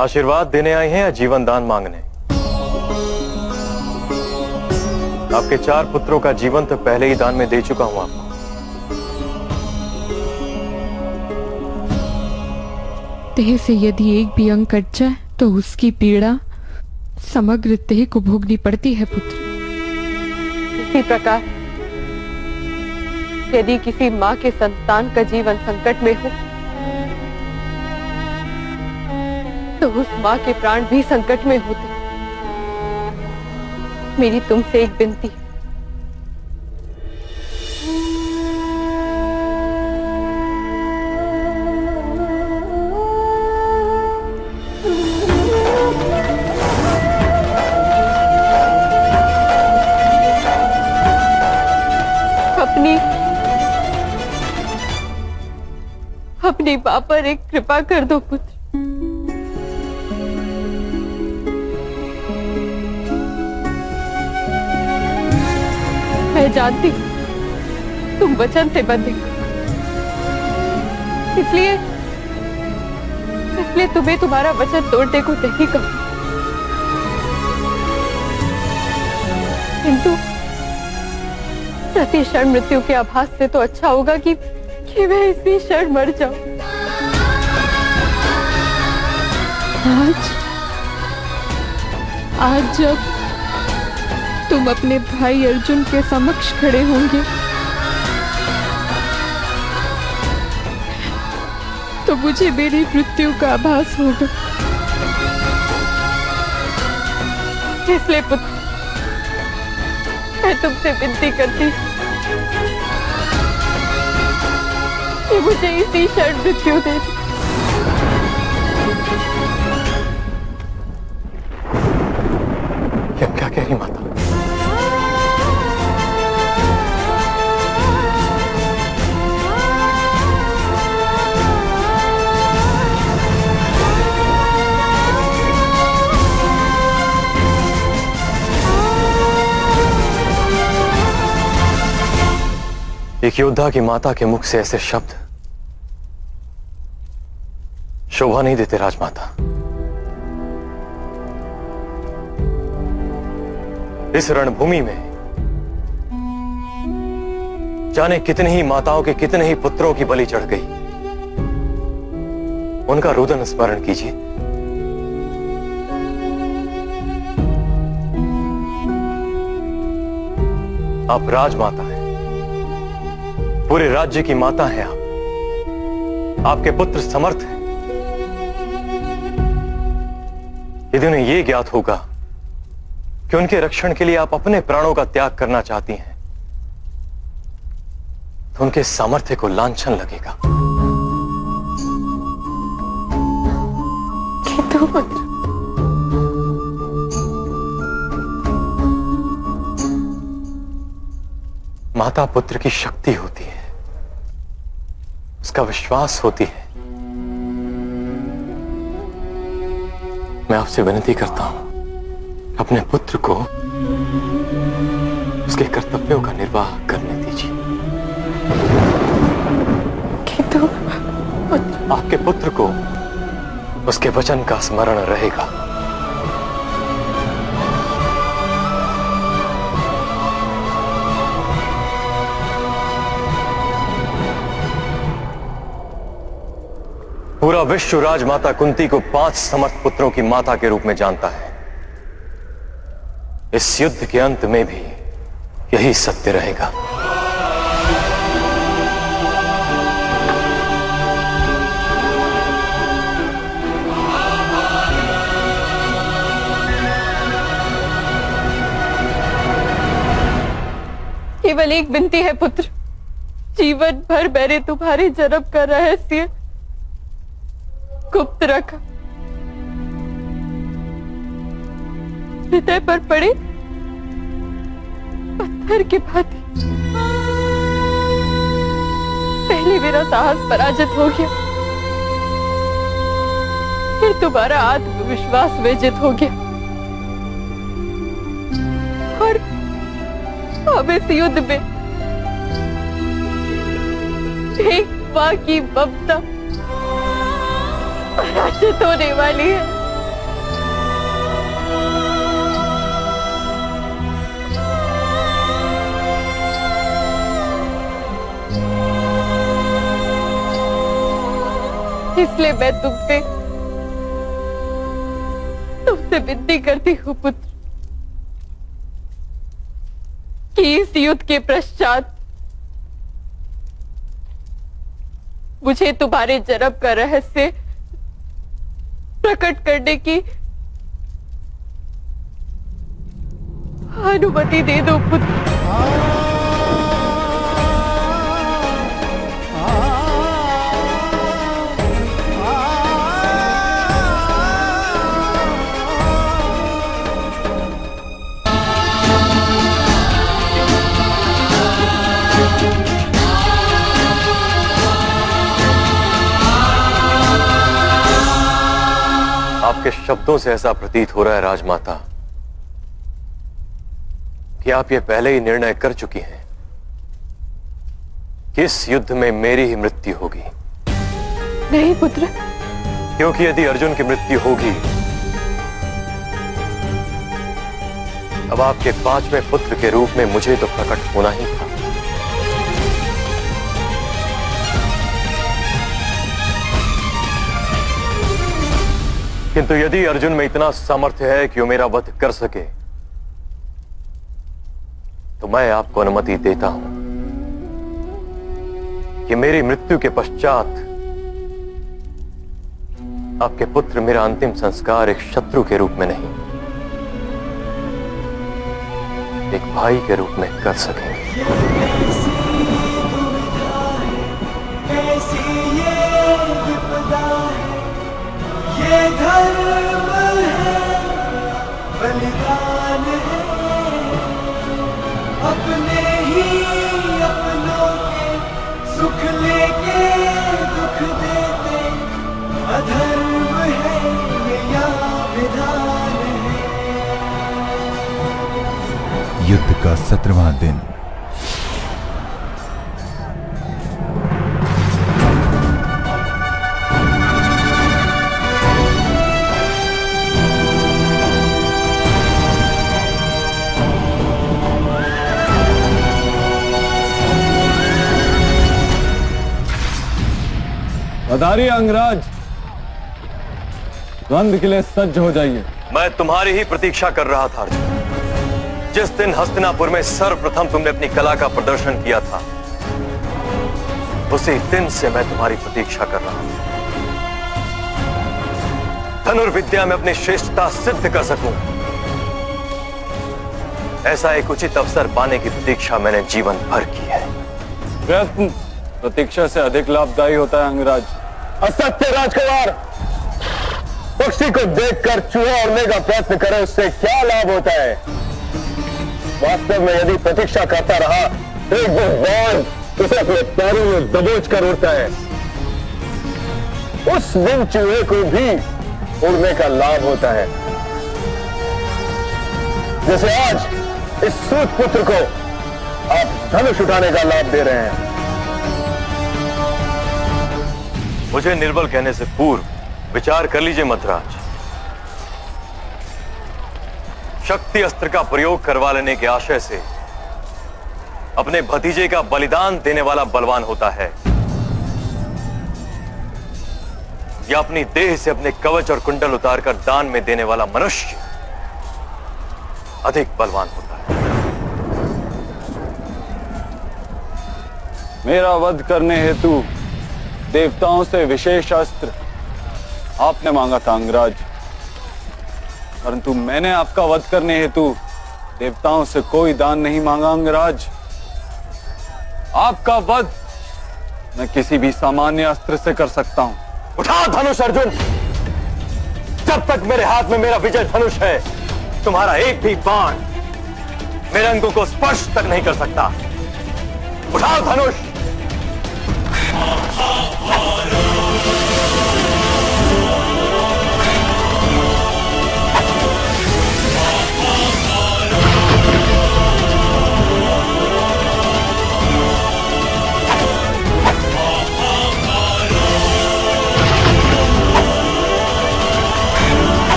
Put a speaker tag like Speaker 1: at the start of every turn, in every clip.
Speaker 1: आशीर्वाद देने आए हैं या जीवन दान मांगने? आपके 4 पुत्रों का जीवन तो पहले ही दान में दे चुका हूं आपको।
Speaker 2: देह से यदि एक भी अंग कट जाए तो उसकी पीड़ा समग्र देह को भोगनी पड़ती है पुत्र।
Speaker 3: इसी प्रकार यदि किसी माँ के संतान का जीवन संकट में हो तो उस माँ के प्राण भी संकट में होते। मेरी तुमसे एक विनती है, अपनी मां पर एक कृपा कर दो पुत्र। मैं जानती हूं तुम वचन से बंधे, इसलिए तुम्हें तुम्हारा वचन तोड़ने को नहीं कहूं, किंतु प्रति क्षण मृत्यु के आभास से तो अच्छा होगा कि मैं इसी क्षण मर जाऊं।
Speaker 2: आज जब तुम अपने भाई अर्जुन के समक्ष खड़े होंगे तो मुझे मेरी मृत्यु का आभास होगा।
Speaker 3: इसलिए पुत्र मैं तुमसे विनती करती हूं कि मुझे इसी क्षण मृत्यु दे दो।
Speaker 1: क्या कह रही माता? एक योद्धा की माता के मुख से ऐसे शब्द शोभा नहीं देते राजमाता। इस रणभूमि में जाने कितनी ही माताओं के कितने ही पुत्रों की बलि चढ़ गई, उनका रुदन स्मरण कीजिए। आप राजमाता हैं, पूरे राज्य की माता हैं आप, आपके पुत्र समर्थ हैं। यदि उन्हें यह ज्ञात होगा कि उनके रक्षण के लिए आप अपने प्राणों का त्याग करना चाहती हैं तो उनके सामर्थ्य को लांछन लगेगा।
Speaker 3: किंतु पुत्र
Speaker 1: माता पुत्र की शक्ति होती है, उसका विश्वास होती है। मैं आपसे विनती करता हूं, अपने पुत्र को उसके कर्तव्यों का निर्वाह करने दीजिए।
Speaker 3: किंतु
Speaker 1: आपके पुत्र को उसके वचन का स्मरण रहेगा। पूरा विश्व राजमाता कुंती को 5 समर्थ पुत्रों की माता के रूप में जानता है। इस युद्ध के अंत में भी यही सत्य रहेगा।
Speaker 3: केवल एक विनती है पुत्र, जीवन भर मैंने तुम्हारे जन्म का रहस्य गुप्त रखा। हृदय पर पड़े पत्थर के भांति पहले मेरा साहस पराजित हो गया, फिर तुम्हारा आत्मविश्वास विजित हो गया, और अब इस युद्ध में एक मां की ममता पराजित होने वाली है। इसलिए मैं तुमसे विनती करती हूँ पुत्र कि इस युद्ध के पश्चात मुझे तुम्हारे जन्म का रहस्य प्रकट करने की अनुमति दे दो पुत्र।
Speaker 1: आपके शब्दों से ऐसा प्रतीत हो रहा है राजमाता कि आप ये पहले ही निर्णय कर चुकी हैं कि इस युद्ध में मेरी ही मृत्यु होगी।
Speaker 3: नहीं पुत्र,
Speaker 1: क्योंकि यदि अर्जुन की मृत्यु होगी अब आपके 5वें पुत्र के रूप में मुझे तो प्रकट होना ही था। किंतु यदि अर्जुन में इतना सामर्थ्य है कि वो मेरा वध कर सके तो मैं आपको अनुमति देता हूं कि मेरी मृत्यु के पश्चात आपके पुत्र मेरा अंतिम संस्कार एक शत्रु के रूप में नहीं, एक भाई के रूप में कर सकेंगे।
Speaker 4: ये धर्म है, बलिदान है, अपने ही अपनों के सुख लेके दुख देते, अधर्म है ये या विधान है।
Speaker 5: युद्ध का 17वां दिन।
Speaker 6: पधारिए अंगराज, द्वंद्व के लिए सज्ज हो जाइए।
Speaker 1: मैं तुम्हारी ही प्रतीक्षा कर रहा था अर्जुन। जिस दिन हस्तिनापुर में सर्वप्रथम तुमने अपनी कला का प्रदर्शन किया था उसी दिन से मैं तुम्हारी प्रतीक्षा कर रहा हूं। धनुर्विद्या में अपनी श्रेष्ठता सिद्ध कर सकूं, ऐसा एक उचित अवसर पाने की प्रतीक्षा मैंने जीवन भर की है।
Speaker 6: प्रयत्न प्रतीक्षा से अधिक लाभदायी होता है अंगराज।
Speaker 7: असत्य राजकुमार, पक्षी को देखकर चूहा उड़ने का प्रयत्न करे उससे क्या लाभ होता है? वास्तव में यदि प्रतीक्षा करता रहा एक दिन बाद उसे अपने पैरों में दबोच कर उड़ता है, उस दिन चूहे को भी उड़ने का लाभ होता है। जैसे आज इस सूत पुत्र को आप धनुष उठाने का लाभ दे रहे हैं।
Speaker 1: मुझे निर्बल कहने से पूर्व विचार कर लीजिए मद्राज। शक्ति अस्त्र का प्रयोग करवा लेने के आशय से अपने भतीजे का बलिदान देने वाला बलवान होता है या अपनी देह से अपने कवच और कुंडल उतारकर दान में देने वाला मनुष्य अधिक बलवान होता है।
Speaker 6: मेरा वध करने हेतु देवताओं से विशेष अस्त्र आपने मांगा था अंगराज, परंतु मैंने आपका वध करने हेतु देवताओं से कोई दान नहीं मांगा अंगराज। आपका वध मैं किसी भी सामान्य अस्त्र से कर सकता हूं।
Speaker 1: उठा धनुष अर्जुन, जब तक मेरे हाथ में मेरा विजय धनुष है तुम्हारा एक भी बाण मेरे अंगों को स्पर्श तक नहीं कर सकता। उठाओ धनुष।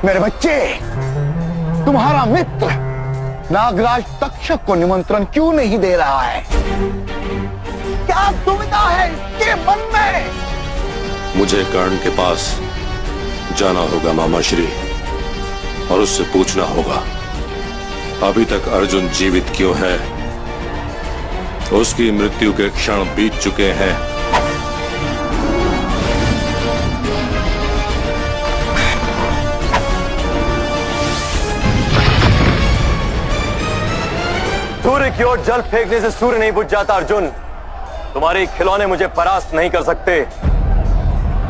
Speaker 7: मेरे बच्चे, तुम्हारा मित्र
Speaker 5: नागराज तक्षक को निमंत्रण क्यों नहीं दे रहा है? क्या दुविधा है इसके मन में?
Speaker 8: मुझे कर्ण के पास जाना होगा मामा श्री, और उससे पूछना होगा अभी तक अर्जुन जीवित क्यों है। उसकी मृत्यु के क्षण बीत चुके हैं।
Speaker 1: सूर्य की ओर जल फेंकने से सूर्य नहीं बुझ जाता अर्जुन। तुम्हारे खिलौने मुझे परास्त नहीं कर सकते।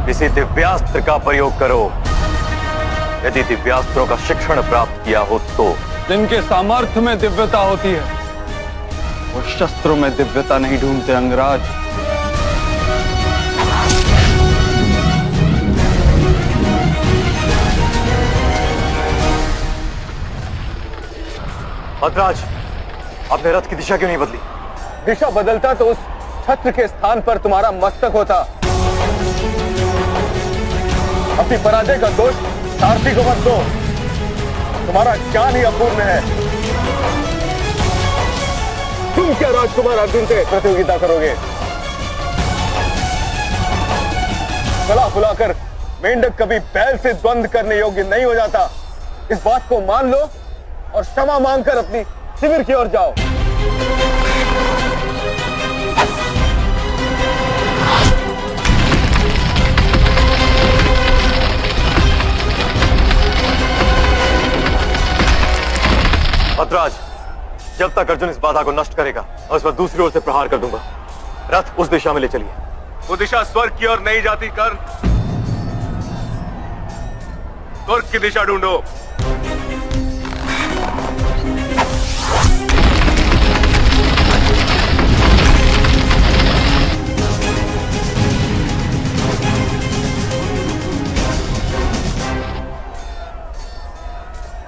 Speaker 1: किसी दिव्यास्त्र का प्रयोग करो, यदि दिव्यास्त्रों का शिक्षण प्राप्त किया हो तो।
Speaker 6: जिनके सामर्थ्य में दिव्यता होती है वो शस्त्रों में दिव्यता नहीं ढूंढते अंगराज।
Speaker 1: भद्राज, आपने रथ की दिशा क्यों नहीं बदली?
Speaker 7: दिशा बदलता तो उस छत्र के स्थान पर तुम्हारा मस्तक होता। अपनी पराजय का दोष सारथी को मत दो, तुम्हारा ज्ञान ही अपूर्ण है। तुम क्या राजकुमार अर्जुन से प्रतियोगिता करोगे? गला फुलाकर मेंढक कभी बैल से द्वंद्व करने योग्य नहीं हो जाता। इस बात को मान लो और क्षमा मांगकर अपनी शिविर की ओर जाओ।
Speaker 1: भद्राज, जब तक अर्जुन इस बाधा को नष्ट करेगा और इस पर दूसरी ओर से प्रहार कर दूंगा। रथ उस दिशा में ले चलिए।
Speaker 7: वो दिशा स्वर्ग की ओर नहीं जाती कर्ण, स्वर्ग की दिशा ढूंढो।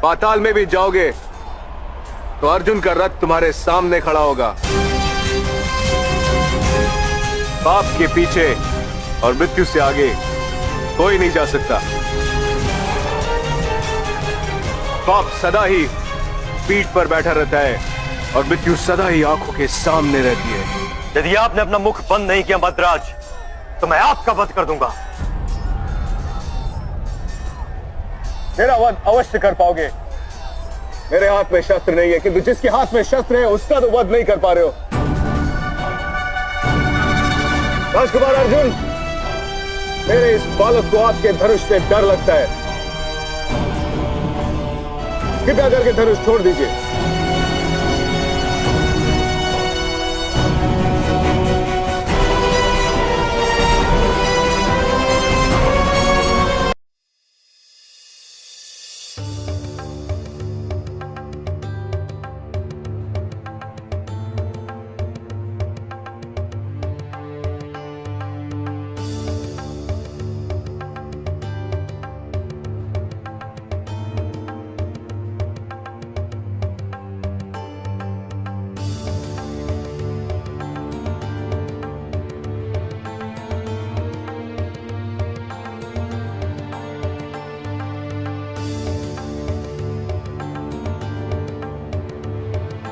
Speaker 7: पाताल में भी जाओगे तो अर्जुन का रथ तुम्हारे सामने खड़ा होगा। पाप के पीछे और मृत्यु से आगे कोई नहीं जा सकता। पाप सदा ही पीठ पर बैठा रहता है और मृत्यु सदा ही आंखों के सामने रहती है।
Speaker 1: यदि आपने अपना मुख बंद नहीं किया भद्राज, तो मैं आपका वध कर दूंगा।
Speaker 7: मेरा वध अवश्य कर पाओगे। मेरे हाथ में शस्त्र नहीं है, किंतु जिसके हाथ में शस्त्र है उसका तो वध नहीं कर पा रहे हो। राजकुमार अर्जुन, मेरे इस बालक को आपके धनुष से डर लगता है। कृपया करके धनुष छोड़ दीजिए।